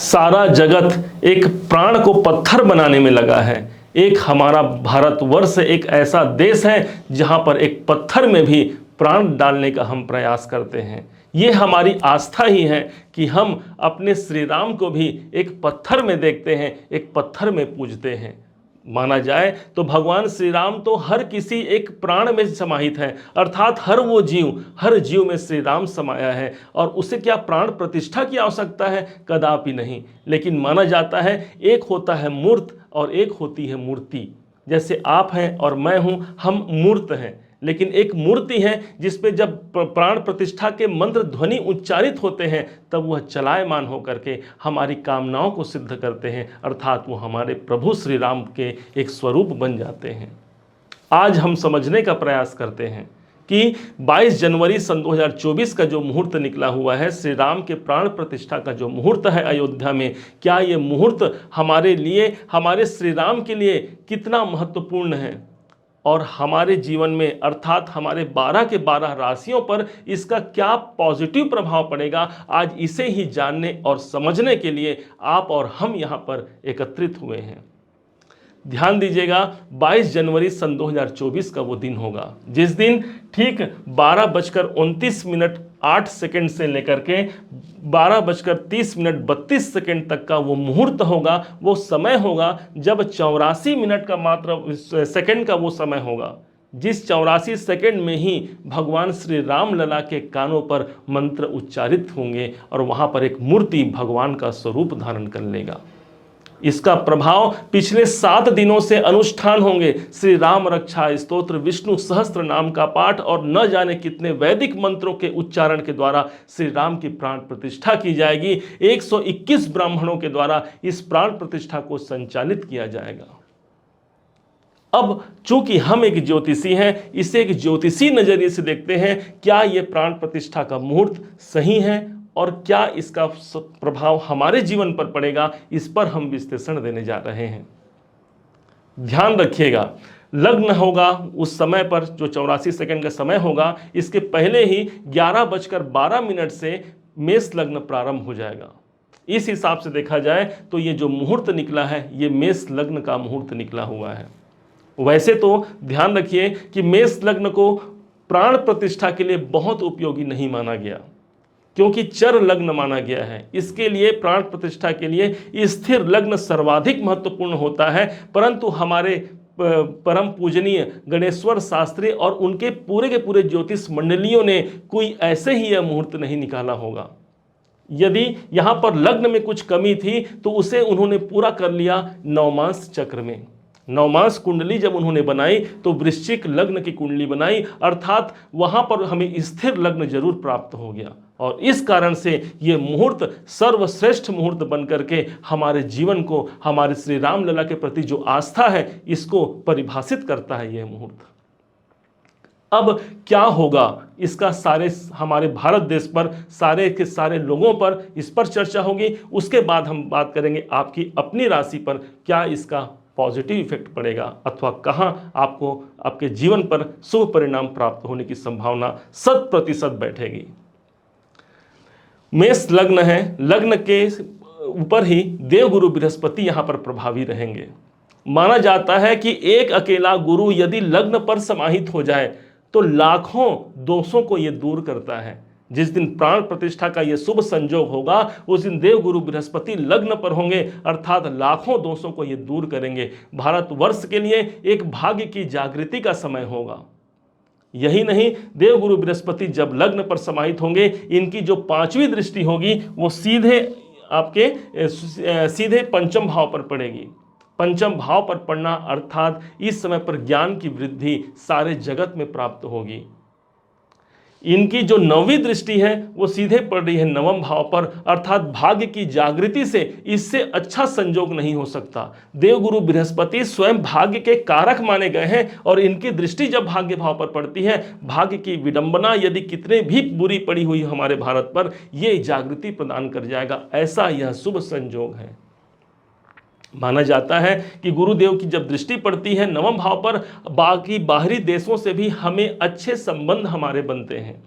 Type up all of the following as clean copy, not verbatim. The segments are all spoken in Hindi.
सारा जगत एक प्राण को पत्थर बनाने में लगा है। एक हमारा भारतवर्ष एक ऐसा देश है जहां पर एक पत्थर में भी प्राण डालने का हम प्रयास करते हैं। ये हमारी आस्था ही है कि हम अपने श्री राम को भी एक पत्थर में देखते हैं, एक पत्थर में पूजते हैं। माना जाए तो भगवान श्री राम तो हर किसी एक प्राण में समाहित है, अर्थात हर जीव में श्री राम समाया है। और उसे क्या प्राण प्रतिष्ठा की आवश्यकता है? कदापि नहीं। लेकिन माना जाता है एक होता है मूर्त और एक होती है मूर्ति। जैसे आप हैं और मैं हूं, हम मूर्त हैं, लेकिन एक मूर्ति है जिसपे जब प्राण प्रतिष्ठा के मंत्र ध्वनि उच्चारित होते हैं तब वह चलायमान होकर के हमारी कामनाओं को सिद्ध करते हैं, अर्थात वो हमारे प्रभु श्री राम के एक स्वरूप बन जाते हैं। आज हम समझने का प्रयास करते हैं कि 22 जनवरी सन 2024 का जो मुहूर्त निकला हुआ है, श्री राम के प्राण प्रतिष्ठा का जो मुहूर्त है अयोध्या में, क्या ये मुहूर्त हमारे लिए, हमारे श्री राम के लिए कितना महत्वपूर्ण है और हमारे जीवन में अर्थात हमारे 12 के 12 राशियों पर इसका क्या पॉजिटिव प्रभाव पड़ेगा, आज इसे ही जानने और समझने के लिए आप और हम यहाँ पर एकत्रित हुए हैं। ध्यान दीजिएगा, 22 जनवरी सन 2024 का वो दिन होगा जिस दिन ठीक 12:29:08 से लेकर के 12:30:32 तक का वो मुहूर्त होगा, वो समय होगा जब 84 मिनट का मात्र सेकंड का वो समय होगा, जिस 84 सेकंड में ही भगवान श्री राम लला के कानों पर मंत्र उच्चारित होंगे और वहाँ पर एक मूर्ति भगवान का स्वरूप धारण कर लेगा। इसका प्रभाव पिछले 7 दिनों से अनुष्ठान होंगे। श्री राम रक्षा स्तोत्र, विष्णु सहस्त्र नाम का पाठ और न जाने कितने वैदिक मंत्रों के उच्चारण के द्वारा श्री राम की प्राण प्रतिष्ठा की जाएगी। 121 ब्राह्मणों के द्वारा इस प्राण प्रतिष्ठा को संचालित किया जाएगा। अब चूंकि हम एक ज्योतिषी हैं, इसे एक ज्योतिषी नजरिए से देखते हैं, क्या यह प्राण प्रतिष्ठा का मुहूर्त सही है और क्या इसका प्रभाव हमारे जीवन पर पड़ेगा, इस पर हम विश्लेषण देने जा रहे हैं। ध्यान रखिएगा, लग्न होगा उस समय पर जो 84 सेकंड का समय होगा, इसके पहले ही 11:12 से मेष लग्न प्रारंभ हो जाएगा। इस हिसाब से देखा जाए तो ये जो मुहूर्त निकला है ये मेष लग्न का मुहूर्त निकला हुआ है। वैसे तो ध्यान रखिए कि मेष लग्न को प्राण प्रतिष्ठा के लिए बहुत उपयोगी नहीं माना गया, क्योंकि चर लग्न माना गया है। इसके लिए प्राण प्रतिष्ठा के लिए स्थिर लग्न सर्वाधिक महत्वपूर्ण होता है, परंतु हमारे परम पूजनीय गणेश्वर शास्त्री और उनके पूरे के पूरे ज्योतिष मंडलियों ने कोई ऐसे ही यह मुहूर्त नहीं निकाला होगा। यदि यहाँ पर लग्न में कुछ कमी थी तो उसे उन्होंने पूरा कर लिया नवमास चक्र में। नवमास कुंडली जब उन्होंने बनाई तो वृश्चिक लग्न की कुंडली बनाई, अर्थात वहां पर हमें स्थिर लग्न जरूर प्राप्त हो गया और इस कारण से ये मुहूर्त सर्वश्रेष्ठ मुहूर्त बनकर के हमारे जीवन को, हमारे श्री राम लला के प्रति जो आस्था है इसको परिभाषित करता है यह मुहूर्त। अब क्या होगा इसका सारे हमारे भारत देश पर, सारे के सारे लोगों पर इस पर चर्चा होगी। उसके बाद हम बात करेंगे आपकी अपनी राशि पर क्या इसका पॉजिटिव इफेक्ट पड़ेगा अथवा कहां आपको आपके जीवन पर शुभ परिणाम प्राप्त होने की संभावना 100% बैठेगी। मेष लग्न है, लग्न के ऊपर ही देवगुरु बृहस्पति यहां पर प्रभावी रहेंगे। माना जाता है कि एक अकेला गुरु यदि लग्न पर समाहित हो जाए तो लाखों दोषों को यह दूर करता है। जिस दिन प्राण प्रतिष्ठा का यह शुभ संयोग होगा उस दिन देवगुरु बृहस्पति लग्न पर होंगे, अर्थात लाखों दोषों को ये दूर करेंगे। भारतवर्ष के लिए एक भाग्य की जागृति का समय होगा। यही नहीं, देवगुरु बृहस्पति जब लग्न पर समाहित होंगे, इनकी जो 5वीं दृष्टि होगी वो सीधे पंचम भाव पर पड़ेगी। पंचम भाव पर पड़ना अर्थात इस समय पर ज्ञान की वृद्धि सारे जगत में प्राप्त होगी। इनकी जो 9वीं दृष्टि है वो सीधे पड़ रही है 9वें भाव पर, अर्थात भाग्य की जागृति से इससे अच्छा संयोग नहीं हो सकता। देवगुरु बृहस्पति स्वयं भाग्य के कारक माने गए हैं और इनकी दृष्टि जब भाग्य भाव पर पड़ती है, भाग्य की विडंबना यदि कितने भी बुरी पड़ी हुई हमारे भारत पर, ये जागृति प्रदान कर जाएगा। ऐसा यह शुभ संयोग है। माना जाता है कि गुरुदेव की जब दृष्टि पड़ती है 9वें भाव पर, बाकी बाहरी देशों से भी हमें अच्छे संबंध हमारे बनते हैं।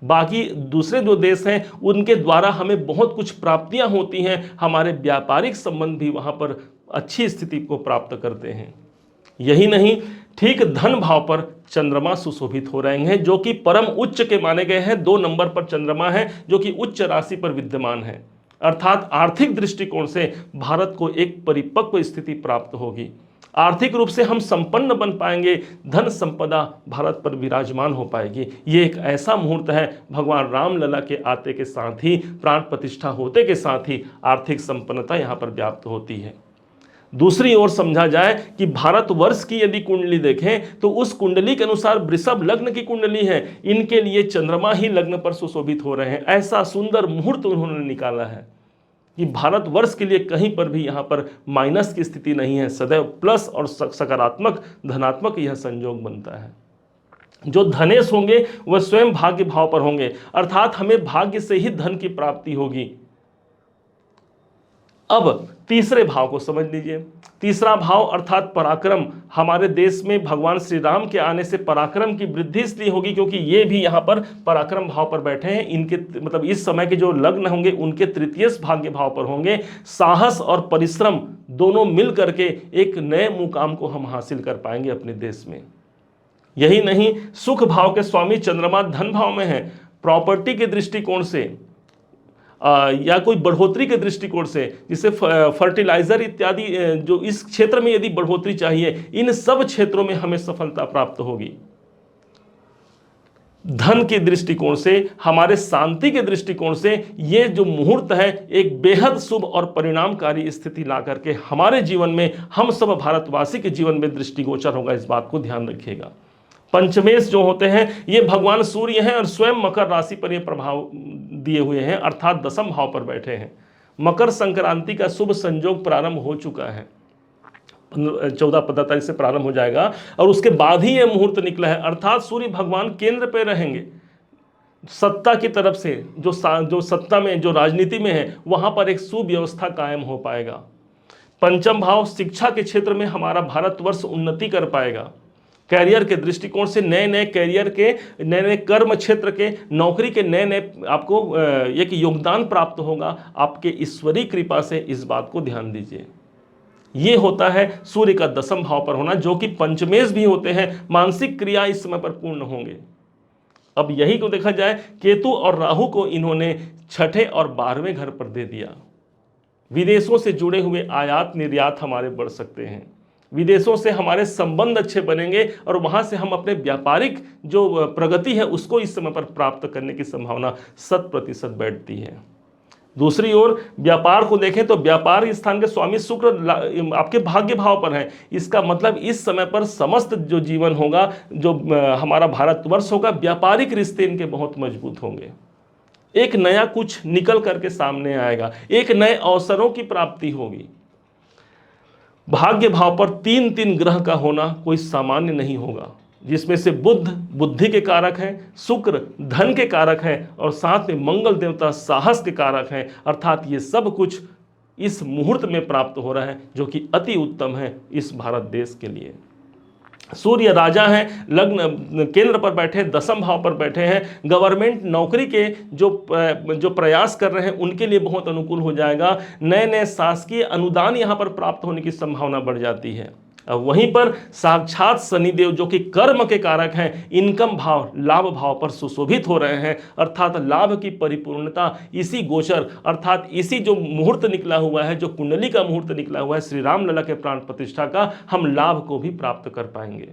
बाकी दूसरे जो देश हैं उनके द्वारा हमें बहुत कुछ प्राप्तियां होती हैं, हमारे व्यापारिक संबंध भी वहां पर अच्छी स्थिति को प्राप्त करते हैं। यही नहीं, ठीक धन भाव पर चंद्रमा सुशोभित हो रहे हैं, जो कि परम उच्च के माने गए हैं। 2 नंबर पर चंद्रमा है जो कि उच्च राशि पर विद्यमान है, अर्थात आर्थिक दृष्टिकोण से भारत को एक परिपक्व स्थिति प्राप्त होगी। आर्थिक रूप से हम संपन्न बन पाएंगे, धन संपदा भारत पर विराजमान हो पाएगी। ये एक ऐसा मुहूर्त है, भगवान रामलला के आते के साथ ही, प्राण प्रतिष्ठा होते के साथ ही आर्थिक संपन्नता यहाँ पर व्याप्त होती है। दूसरी ओर समझा जाए कि भारतवर्ष की यदि कुंडली देखें तो उस कुंडली के अनुसार वृषभ लग्न की कुंडली है, इनके लिए चंद्रमा ही लग्न पर सुशोभित हो रहे हैं। ऐसा सुंदर मुहूर्त उन्होंने निकाला है कि भारतवर्ष के लिए कहीं पर भी यहाँ पर माइनस की स्थिति नहीं है, सदैव प्लस और सकारात्मक धनात्मक यह संयोग बनता है। जो धनेश होंगे वह स्वयं भाग्य भाव पर होंगे, अर्थात हमें भाग्य से ही धन की प्राप्ति होगी। अब तीसरे भाव को समझ लीजिए। तीसरा भाव अर्थात पराक्रम, हमारे देश में भगवान श्री राम के आने से पराक्रम की वृद्धि इसलिए होगी क्योंकि ये भी यहाँ पर पराक्रम भाव पर बैठे हैं। इनके मतलब इस समय के जो लग्न होंगे उनके तृतीय भाग्य भाव पर होंगे। साहस और परिश्रम दोनों मिल करके एक नए मुकाम को हम हासिल कर पाएंगे अपने देश में। यही नहीं, सुख भाव के स्वामी चंद्रमा धन भाव में है। प्रॉपर्टी के दृष्टिकोण से या कोई बढ़ोतरी के दृष्टिकोण से, जिसे फर्टिलाइजर इत्यादि जो इस क्षेत्र में यदि बढ़ोतरी चाहिए, इन सब क्षेत्रों में हमें सफलता प्राप्त होगी। धन के दृष्टिकोण से, हमारे शांति के दृष्टिकोण से ये जो मुहूर्त है एक बेहद शुभ और परिणामकारी स्थिति ला करके हमारे जीवन में, हम सब भारतवासी के जीवन में दृष्टिगोचर होगा। इस बात को ध्यान रखिएगा। पंचमेश जो होते हैं ये भगवान सूर्य हैं और स्वयं मकर राशि पर ये प्रभाव दिए हुए हैं, अर्थात दशम भाव पर बैठे हैं। मकर संक्रांति का शुभ संयोग प्रारंभ हो चुका है, 14-15 तारीख से प्रारंभ हो जाएगा और उसके बाद ही यह मुहूर्त निकला है, अर्थात सूर्य भगवान केंद्र पर रहेंगे। सत्ता की तरफ से जो सत्ता में, जो राजनीति में है, वहां पर एक सुव्यवस्था कायम हो पाएगा। पंचम भाव शिक्षा के क्षेत्र में हमारा भारतवर्ष उन्नति कर पाएगा। कैरियर के दृष्टिकोण से नए नए कैरियर के, नए नए कर्म क्षेत्र के, नौकरी के नए नए आपको एक योगदान प्राप्त होगा आपके ईश्वरीय कृपा से। इस बात को ध्यान दीजिए। ये होता है सूर्य का दशम भाव पर होना, जो कि पंचमेश भी होते हैं। मानसिक क्रिया इस समय पर पूर्ण होंगे। अब यही को देखा जाए, केतु और राहु को इन्होंने 6ठे और 12वें घर पर दे दिया। विदेशों से जुड़े हुए आयात निर्यात हमारे बढ़ सकते हैं, विदेशों से हमारे संबंध अच्छे बनेंगे और वहां से हम अपने व्यापारिक जो प्रगति है उसको इस समय पर प्राप्त करने की संभावना 100% बैठती है। दूसरी ओर व्यापार को देखें तो व्यापार स्थान के स्वामी शुक्र आपके भाग्य भाव पर हैं। इसका मतलब इस समय पर समस्त जो जीवन होगा, जो हमारा भारतवर्ष होगा, व्यापारिक रिश्ते इनके बहुत मजबूत होंगे। एक नया कुछ निकल करके सामने आएगा, एक नए अवसरों की प्राप्ति होगी। भाग्य भाव पर 3 ग्रह का होना कोई सामान्य नहीं होगा, जिसमें से बुध बुद्धि के कारक हैं, शुक्र धन के कारक हैं और साथ में मंगल देवता साहस के कारक हैं। अर्थात ये सब कुछ इस मुहूर्त में प्राप्त हो रहा है, जो कि अति उत्तम है इस भारत देश के लिए। सूर्य राजा हैं, लग्न केंद्र पर बैठे, दशम भाव पर बैठे हैं। गवर्नमेंट नौकरी के जो प्रयास कर रहे हैं उनके लिए बहुत अनुकूल हो जाएगा। नए नए शासकीय अनुदान यहाँ पर प्राप्त होने की संभावना बढ़ जाती है। अब वहीं पर साक्षात शनिदेव जो कि कर्म के कारक हैं, इनकम भाव लाभ भाव पर सुशोभित हो रहे हैं, अर्थात लाभ की परिपूर्णता इसी गोचर, अर्थात इसी जो मुहूर्त निकला हुआ है, जो कुंडली का मुहूर्त निकला हुआ है श्री रामलला के प्राण प्रतिष्ठा का, हम लाभ को भी प्राप्त कर पाएंगे।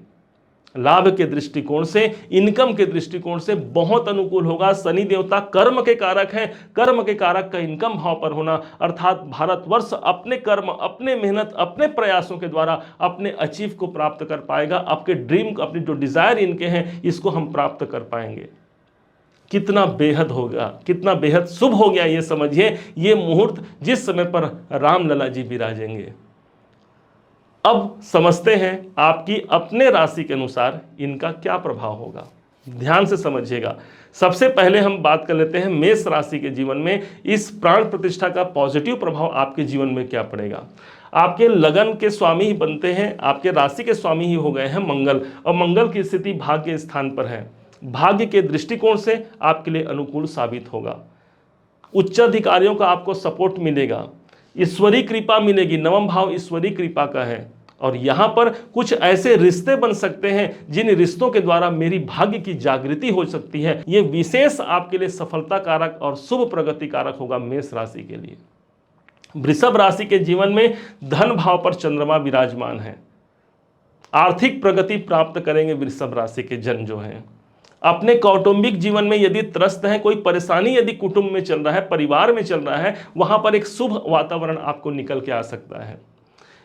लाभ के दृष्टिकोण से, इनकम के दृष्टिकोण से बहुत अनुकूल होगा। शनि देवता कर्म के कारक हैं, कर्म के कारक का इनकम भाव पर होना, अर्थात भारतवर्ष अपने कर्म, अपने मेहनत, अपने प्रयासों के द्वारा अपने अचीव को प्राप्त कर पाएगा। आपके ड्रीम, अपने जो डिजायर इनके हैं, इसको हम प्राप्त कर पाएंगे। कितना बेहद होगा, कितना बेहद शुभ हो गया ये समझिए, ये मुहूर्त जिस समय पर रामलला जी विराजेंगे। अब समझते हैं आपकी अपने राशि के अनुसार इनका क्या प्रभाव होगा। ध्यान से समझिएगा। सबसे पहले हम बात कर लेते हैं मेष राशि के जीवन में इस प्राण प्रतिष्ठा का पॉजिटिव प्रभाव आपके जीवन में क्या पड़ेगा। आपके लगन के स्वामी ही बनते हैं, आपके राशि के स्वामी ही हो गए हैं मंगल, और मंगल की स्थिति भाग्य स्थान पर है। भाग्य के दृष्टिकोण से आपके लिए अनुकूल साबित होगा। उच्च अधिकारियों का आपको सपोर्ट मिलेगा, ईश्वरीय कृपा मिलेगी। नवम भाव ईश्वरीय कृपा का है और यहाँ पर कुछ ऐसे रिश्ते बन सकते हैं जिन रिश्तों के द्वारा मेरी भाग्य की जागृति हो सकती है। ये विशेष आपके लिए सफलता कारक और शुभ प्रगति कारक होगा मेष राशि के लिए। वृषभ राशि के जीवन में धन भाव पर चंद्रमा विराजमान है। आर्थिक प्रगति प्राप्त करेंगे वृषभ राशि के जन जो हैं। अपने कौटुंबिक जीवन में यदि त्रस्त हैं, कोई परेशानी यदि कुटुंब में चल रहा है, परिवार में चल रहा है, वहां पर एक शुभ वातावरण आपको निकल के आ सकता है।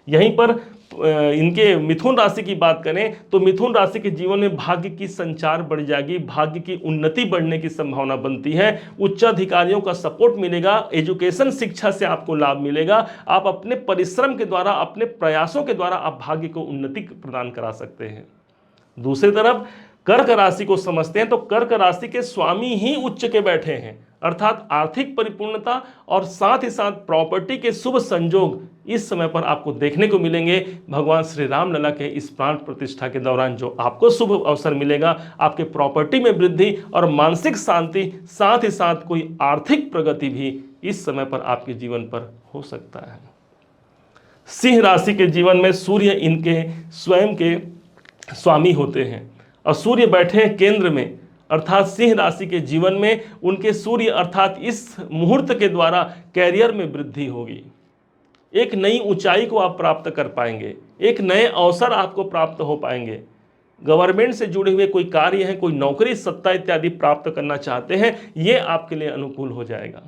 यहीं पर इनके मिथुन राशि की बात करें तो मिथुन राशि के जीवन में भाग्य की संचार बढ़ जाएगी, भाग्य की उन्नति बढ़ने की संभावना बनती है। उच्च अधिकारियों का सपोर्ट मिलेगा, एजुकेशन शिक्षा से आपको लाभ मिलेगा। आप अपने परिश्रम के द्वारा, अपने प्रयासों के द्वारा आप भाग्य को उन्नति प्रदान करा सकते हैं। दूसरी तरफ कर्क राशि को समझते हैं तो कर्क राशि के स्वामी ही उच्च के बैठे हैं, अर्थात आर्थिक परिपूर्णता और साथ ही साथ प्रॉपर्टी के शुभ संयोग इस समय पर आपको देखने को मिलेंगे। भगवान श्री राम लला के इस प्राण प्रतिष्ठा के दौरान जो आपको शुभ अवसर मिलेगा, आपके प्रॉपर्टी में वृद्धि और मानसिक शांति, साथ ही साथ कोई आर्थिक प्रगति भी इस समय पर आपके जीवन पर हो सकता है। सिंह राशि के जीवन में सूर्य इनके स्वयं के स्वामी होते हैं और सूर्य बैठे हैं केंद्र में, अर्थात सिंह राशि के जीवन में उनके सूर्य अर्थात इस मुहूर्त के द्वारा कैरियर में वृद्धि होगी। एक नई ऊंचाई को आप प्राप्त कर पाएंगे, एक नए अवसर आपको प्राप्त हो पाएंगे। गवर्नमेंट से जुड़े हुए कोई कार्य है, कोई नौकरी सत्ता इत्यादि प्राप्त करना चाहते हैं, ये आपके लिए अनुकूल हो जाएगा।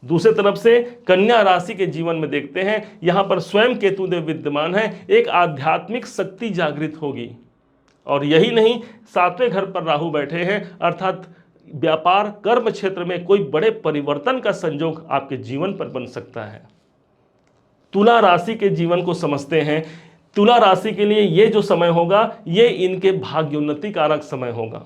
दूसरी तरफ से कन्या राशि के जीवन में देखते हैं, यहां पर स्वयं केतुदेव विद्यमान है, एक आध्यात्मिक शक्ति जागृत होगी। और यही नहीं, 7वें घर पर राहु बैठे हैं, अर्थात व्यापार कर्म क्षेत्र में कोई बड़े परिवर्तन का संयोग आपके जीवन पर बन सकता है। तुला राशि के जीवन को समझते हैं। तुला राशि के लिए ये जो समय होगा, ये इनके भाग्योन्नति कारक समय होगा।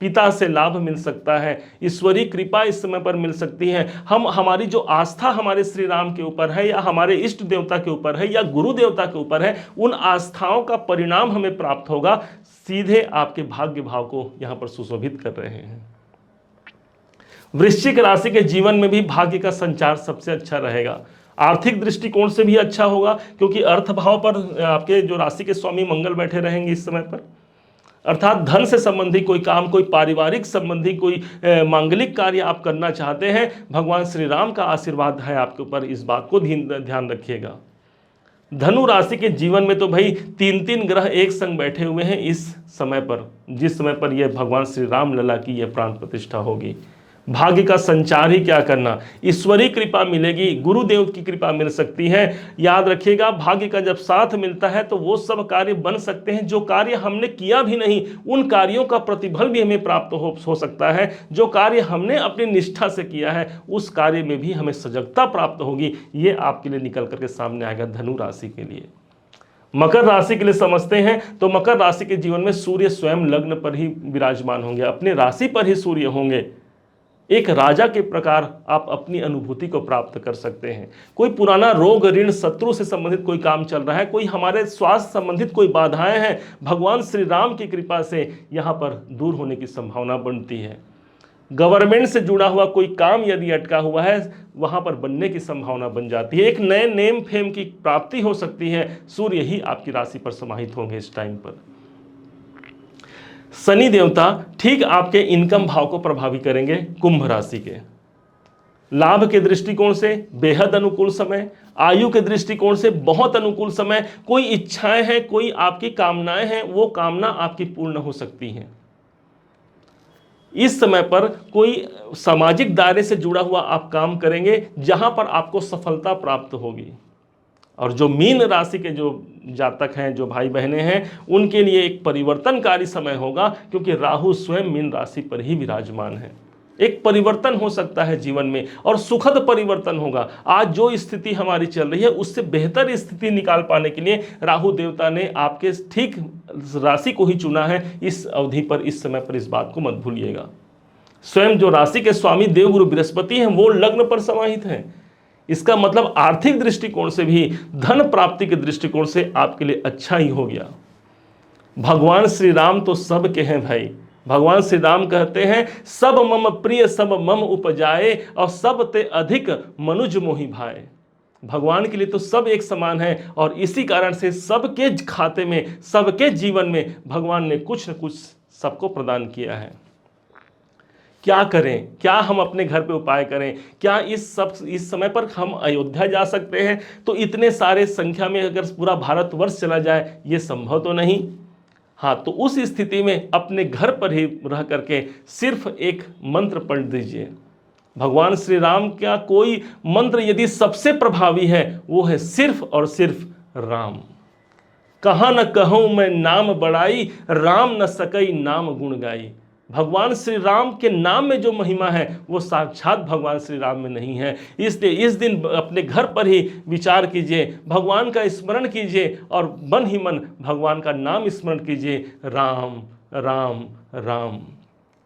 पिता से लाभ मिल सकता है, ईश्वरीय कृपा इस समय पर मिल सकती है। हमारी जो आस्था हमारे श्री राम के ऊपर है या हमारे इष्ट देवता के ऊपर है या गुरु देवता के ऊपर है, उन आस्थाओं का परिणाम हमें प्राप्त होगा। सीधे आपके भाग्य भाव को यहां पर सुशोभित कर रहे हैं। वृश्चिक राशि के जीवन में भी भाग्य का संचार सबसे अच्छा रहेगा। आर्थिक दृष्टिकोण से भी अच्छा होगा, क्योंकि अर्थ भाव पर आपके जो राशि के स्वामी मंगल बैठे रहेंगे इस समय पर, अर्थात धन से संबंधी कोई काम, कोई पारिवारिक संबंधी कोई मांगलिक कार्य आप करना चाहते हैं, भगवान श्री राम का आशीर्वाद है आपके ऊपर, इस बात को ध्यान रखिएगा। धनु राशि के जीवन में तो भाई 3 ग्रह एक संग बैठे हुए हैं इस समय पर, जिस समय पर यह भगवान श्री राम लला की यह प्राण प्रतिष्ठा होगी। भाग्य का संचार ही क्या करना, ईश्वरीय कृपा मिलेगी, गुरुदेव की कृपा मिल सकती है। याद रखिएगा, भाग्य का जब साथ मिलता है तो वो सब कार्य बन सकते हैं जो कार्य हमने किया भी नहीं, उन कार्यों का प्रतिफल भी हमें प्राप्त हो सकता है। जो कार्य हमने अपनी निष्ठा से किया है उस कार्य में भी हमें सजगता प्राप्त होगी। ये आपके लिए निकल करके सामने आएगा धनु राशि के लिए। मकर राशि के लिए समझते हैं तो मकर राशि के जीवन में सूर्य स्वयं लग्न पर ही विराजमान होंगे, अपने राशि पर ही सूर्य होंगे। एक राजा के प्रकार आप अपनी अनुभूति को प्राप्त कर सकते हैं। कोई पुराना रोग, ऋण, शत्रु से संबंधित कोई काम चल रहा है, कोई हमारे स्वास्थ्य संबंधित कोई बाधाएं हैं, भगवान श्री राम की कृपा से यहाँ पर दूर होने की संभावना बनती है। गवर्नमेंट से जुड़ा हुआ कोई काम यदि अटका हुआ है, वहाँ पर बनने की संभावना बन जाती है। एक नए नेम फेम की प्राप्ति हो सकती है। सूर्य ही आपकी राशि पर समाहित होंगे इस टाइम पर। शनि देवता ठीक आपके इनकम भाव को प्रभावित करेंगे। कुंभ राशि के लाभ के दृष्टिकोण से बेहद अनुकूल समय, आयु के दृष्टिकोण से बहुत अनुकूल समय। कोई इच्छाएं हैं, कोई आपकी कामनाएं हैं, वो कामना आपकी पूर्ण हो सकती हैं। इस समय पर कोई सामाजिक दायरे से जुड़ा हुआ आप काम करेंगे जहां पर आपको सफलता प्राप्त होगी। और जो मीन राशि के जो जातक हैं, जो भाई बहनें हैं, उनके लिए एक परिवर्तनकारी समय होगा, क्योंकि राहु स्वयं मीन राशि पर ही विराजमान है। एक परिवर्तन हो सकता है जीवन में और सुखद परिवर्तन होगा। आज जो स्थिति हमारी चल रही है उससे बेहतर स्थिति निकाल पाने के लिए राहु देवता ने आपके ठीक राशि को ही चुना है। इस अवधि पर, इस समय पर इस बात को मत भूलिएगा। स्वयं जो राशि के स्वामी देवगुरु बृहस्पति हैं वो लग्न पर समाहित हैं। इसका मतलब आर्थिक दृष्टिकोण से भी, धन प्राप्ति के दृष्टिकोण से आपके लिए अच्छा ही हो गया। भगवान श्री राम तो सब के हैं भाई। भगवान श्री राम कहते हैं सब मम प्रिय सब मम उपजाए और सब ते अधिक मनुज मोहि भाए। भगवान के लिए तो सब एक समान है और इसी कारण से सबके खाते में, सबके जीवन में भगवान ने कुछ न कुछ सबको प्रदान किया है। क्या करें, क्या हम अपने घर पे उपाय करें? क्या इस समय पर हम अयोध्या जा सकते हैं? तो इतने सारे संख्या में अगर पूरा भारतवर्ष चला जाए ये संभव तो नहीं। हाँ, तो उस स्थिति में अपने घर पर ही रह करके सिर्फ एक मंत्र पढ़ दीजिए। भगवान श्री राम का कोई मंत्र यदि सबसे प्रभावी है वो है सिर्फ और सिर्फ राम। कहाँ न कहूँ मैं नाम बड़ाई, राम न सकई नाम गुण गाई। भगवान श्री राम के नाम में जो महिमा है वो साक्षात भगवान श्री राम में नहीं है। इसलिए इस दिन अपने घर पर ही विचार कीजिए, भगवान का स्मरण कीजिए और मन ही मन भगवान का नाम स्मरण कीजिए, राम राम राम।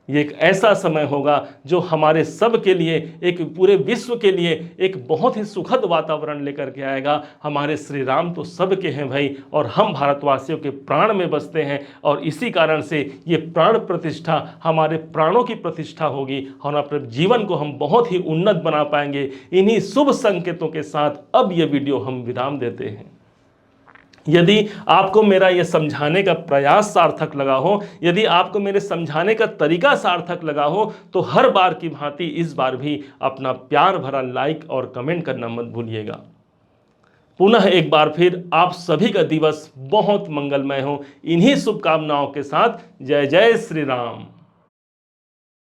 ये एक ऐसा समय होगा जो हमारे सब के लिए, एक पूरे विश्व के लिए एक बहुत ही सुखद वातावरण लेकर के आएगा। हमारे श्री राम तो सब के हैं भाई और हम भारतवासियों के प्राण में बसते हैं और इसी कारण से ये प्राण प्रतिष्ठा हमारे प्राणों की प्रतिष्ठा होगी और अपने जीवन को हम बहुत ही उन्नत बना पाएंगे। इन्हीं शुभ संकेतों के साथ अब ये वीडियो हम विराम देते हैं। यदि आपको मेरा यह समझाने का प्रयास सार्थक लगा हो, यदि आपको मेरे समझाने का तरीका सार्थक लगा हो, तो हर बार की भांति इस बार भी अपना प्यार भरा लाइक और कमेंट करना मत भूलिएगा। पुनः एक बार फिर आप सभी का दिवस बहुत मंगलमय हो। इन्हीं शुभकामनाओं के साथ जय जय श्री राम।